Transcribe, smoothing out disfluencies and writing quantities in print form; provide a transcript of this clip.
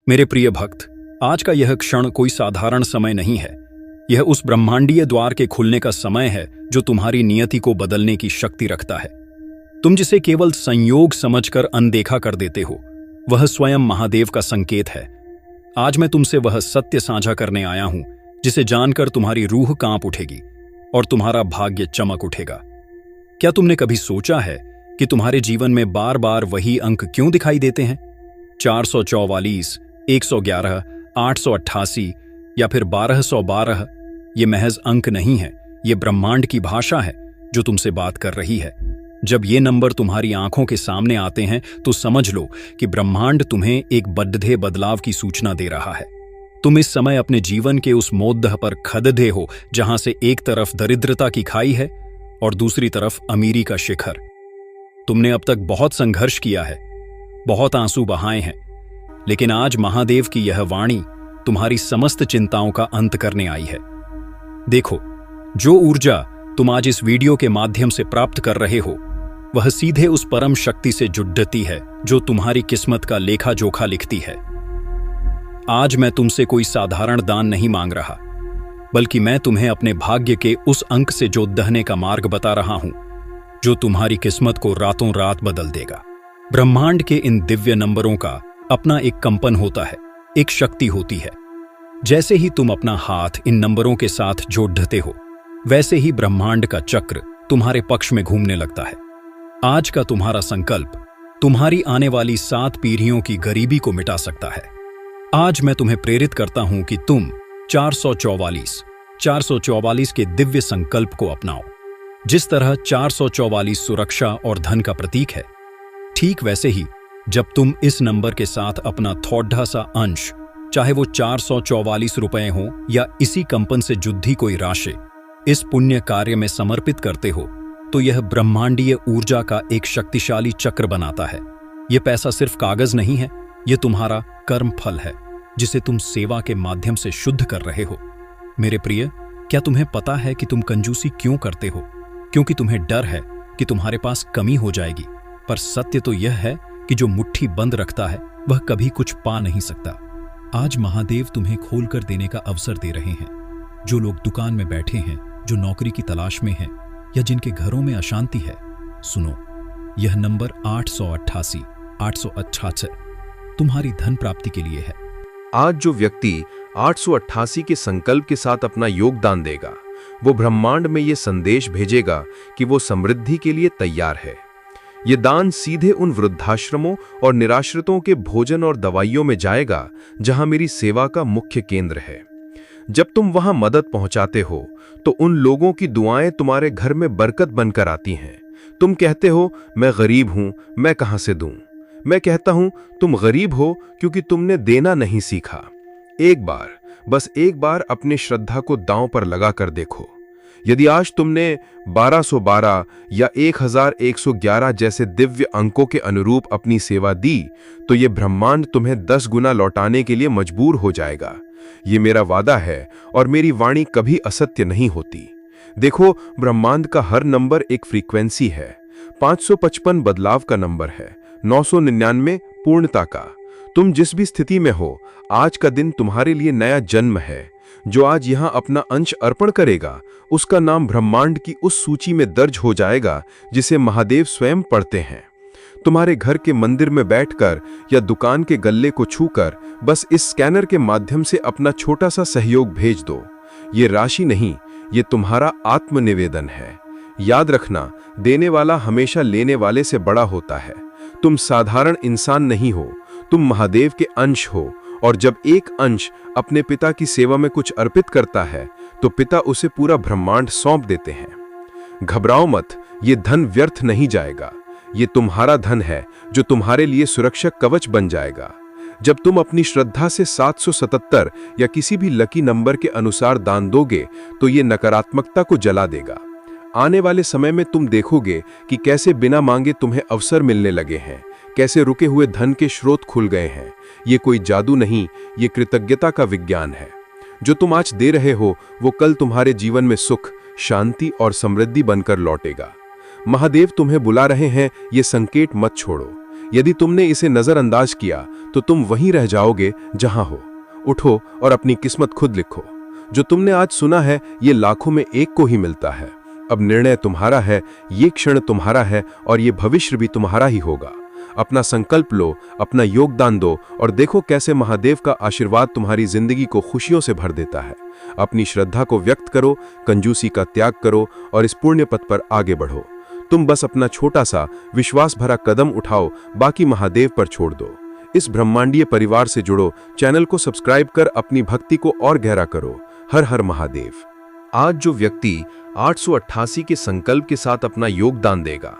मेरे प्रिय भक्त, आज का यह क्षण कोई साधारण समय नहीं है। यह उस ब्रह्मांडीय द्वार के खुलने का समय है जो तुम्हारी नियति को बदलने की शक्ति रखता है। तुम जिसे केवल संयोग समझकर अनदेखा कर देते हो, वह स्वयं महादेव का संकेत है। आज मैं तुमसे वह सत्य साझा करने आया हूं जिसे जानकर तुम्हारी रूह कांप उठेगी और तुम्हारा भाग्य चमक उठेगा। क्या तुमने कभी सोचा है कि तुम्हारे जीवन में बार बार वही अंक क्यों दिखाई देते हैं? 444, 111, 888 या फिर 1212 ये महज अंक नहीं है, ये ब्रह्मांड की भाषा है जो तुमसे बात कर रही है। जब ये नंबर तुम्हारी आंखों के सामने आते हैं तो समझ लो कि ब्रह्मांड तुम्हें एक बड्ढे बदलाव की सूचना दे रहा है। तुम इस समय अपने जीवन के उस मोद्दह पर खददे हो जहां से एक तरफ दरिद्रता की खाई है और दूसरी तरफ अमीरी का शिखर। तुमने अब तक बहुत संघर्ष किया है, बहुत आंसू बहाए हैं, लेकिन आज महादेव की यह वाणी तुम्हारी समस्त चिंताओं का अंत करने आई है। देखो, जो ऊर्जा तुम आज इस वीडियो के माध्यम से प्राप्त कर रहे हो, वह सीधे उस परम शक्ति से जुड़ती है जो तुम्हारी किस्मत का लेखा जोखा लिखती है। आज मैं तुमसे कोई साधारण दान नहीं मांग रहा, बल्कि मैं तुम्हें अपने भाग्य के उस अंक से जोड़ने का मार्ग बता रहा हूं जो तुम्हारी किस्मत को रातों रात बदल देगा। ब्रह्मांड के इन दिव्य नंबरों का अपना एक कंपन होता है, एक शक्ति होती है। जैसे ही तुम अपना हाथ इन नंबरों के साथ जोड़ते हो, वैसे ही ब्रह्मांड का चक्र तुम्हारे पक्ष में घूमने लगता है। आज का तुम्हारा संकल्प तुम्हारी आने वाली 7 पीढ़ियों की गरीबी को मिटा सकता है। आज मैं तुम्हें प्रेरित करता हूं कि तुम 444 के दिव्य संकल्प को अपनाओ। जिस तरह 444 सुरक्षा और धन का प्रतीक है, ठीक वैसे ही जब तुम इस नंबर के साथ अपना थोड़ा सा अंश, चाहे वो 444 रुपए हो या इसी कंपन से जुड़ी कोई राशि, इस पुण्य कार्य में समर्पित करते हो, तो यह ब्रह्मांडीय ऊर्जा का एक शक्तिशाली चक्र बनाता है। यह पैसा सिर्फ कागज नहीं है, यह तुम्हारा कर्म फल है जिसे तुम सेवा के माध्यम से शुद्ध कर रहे हो। मेरे प्रिय, क्या तुम्हें पता है कि तुम कंजूसी क्यों करते हो? क्योंकि तुम्हें डर है कि तुम्हारे पास कमी हो जाएगी। पर सत्य तो यह है कि जो मुट्ठी बंद रखता है वह कभी कुछ पा नहीं सकता। आज महादेव तुम्हें खोलकर देने का अवसर दे रहे हैं। जो लोग दुकान में बैठे हैं, जो नौकरी की तलाश में हैं, या जिनके घरों में अशांति है, सुनो, यह नंबर 888 888 तुम्हारी धन प्राप्ति के लिए है। आज जो व्यक्ति 888 के संकल्प के साथ अपना योगदान देगा, वो ब्रह्मांड में ये संदेश भेजेगा कि वो समृद्धि के लिए तैयार है। ये दान सीधे उन वृद्धाश्रमों और निराश्रितों के भोजन और दवाइयों में जाएगा जहां मेरी सेवा का मुख्य केंद्र है। जब तुम वहां मदद पहुंचाते हो तो उन लोगों की दुआएं तुम्हारे घर में बरकत बनकर आती हैं। तुम कहते हो, मैं गरीब हूं, मैं कहां से दूं? मैं कहता हूं, तुम गरीब हो क्योंकि तुमने देना नहीं सीखा। एक बार, बस एक बार अपनी श्रद्धा को दांव पर लगा कर देखो। यदि आज तुमने 1212 या 1111 जैसे दिव्य अंकों के अनुरूप अपनी सेवा दी, तो ये ब्रह्मांड तुम्हें 10 गुना लौटाने के लिए मजबूर हो जाएगा। ये मेरा वादा है और मेरी वाणी कभी असत्य नहीं होती। देखो, ब्रह्मांड का हर नंबर एक फ्रीक्वेंसी है। 555 बदलाव का नंबर है, 999 पूर्णता का। तुम जिस भी स्थिति में हो, आज का दिन तुम्हारे लिए नया जन्म है। जो आज यहां अपना अंश अर्पण करेगा, उसका नाम ब्रह्मांड की उस सूची में दर्ज हो जाएगा जिसे महादेव स्वयं पढ़ते हैं। तुम्हारे घर के मंदिर में बैठकर या दुकान के गल्ले को छूकर बस इस स्कैनर के माध्यम से अपना छोटा सा सहयोग भेज दो। ये राशि नहीं, ये तुम्हारा आत्मनिवेदन है। याद रखना, देने वाला हमेशा लेने वाले से बड़ा होता है। तुम साधारण इंसान नहीं हो, तुम महादेव के अंश हो। और जब एक अंश अपने पिता की सेवा में कुछ अर्पित करता है, तो पिता उसे पूरा ब्रह्मांड सौंप देते हैं। घबराओ मत, ये धन व्यर्थ नहीं जाएगा। ये तुम्हारा धन है जो तुम्हारे लिए सुरक्षा कवच बन जाएगा। जब तुम अपनी श्रद्धा से 777 या किसी भी लकी नंबर के अनुसार दान दोगे, तो ये नकारात्मकता को जला देगा। आने वाले समय में तुम देखोगे कि कैसे बिना मांगे तुम्हें अवसर मिलने लगे हैं, कैसे रुके हुए धन के स्रोत खुल गए हैं। ये कोई जादू नहीं, ये कृतज्ञता का विज्ञान है। जो तुम आज दे रहे हो, वो कल तुम्हारे जीवन में सुख, शांति और समृद्धि बनकर लौटेगा। महादेव तुम्हें बुला रहे हैं, ये संकेत मत छोड़ो। यदि तुमने इसे नजरअंदाज किया तो तुम वहीं रह जाओगे जहां हो। उठो और अपनी किस्मत खुद लिखो। जो तुमने आज सुना है ये लाखों में एक को ही मिलता है। अब निर्णय तुम्हारा है, ये क्षण तुम्हारा है और ये भविष्य भी तुम्हारा ही होगा। अपना संकल्प लो, अपना योगदान दो और देखो कैसे महादेव का आशीर्वाद तुम्हारी जिंदगी को खुशियों से भर देता है। अपनी श्रद्धा को व्यक्त करो, कंजूसी का त्याग करो और इस पुण्य पथ पर आगे बढ़ो। तुम बस अपना छोटा सा विश्वास भरा कदम उठाओ, बाकी महादेव पर छोड़ दो। इस ब्रह्मांडीय परिवार से जुड़ो, चैनल को सब्सक्राइब कर अपनी भक्ति को और गहरा करो। हर हर महादेव। आज जो व्यक्ति 888 के संकल्प के साथ अपना योगदान देगा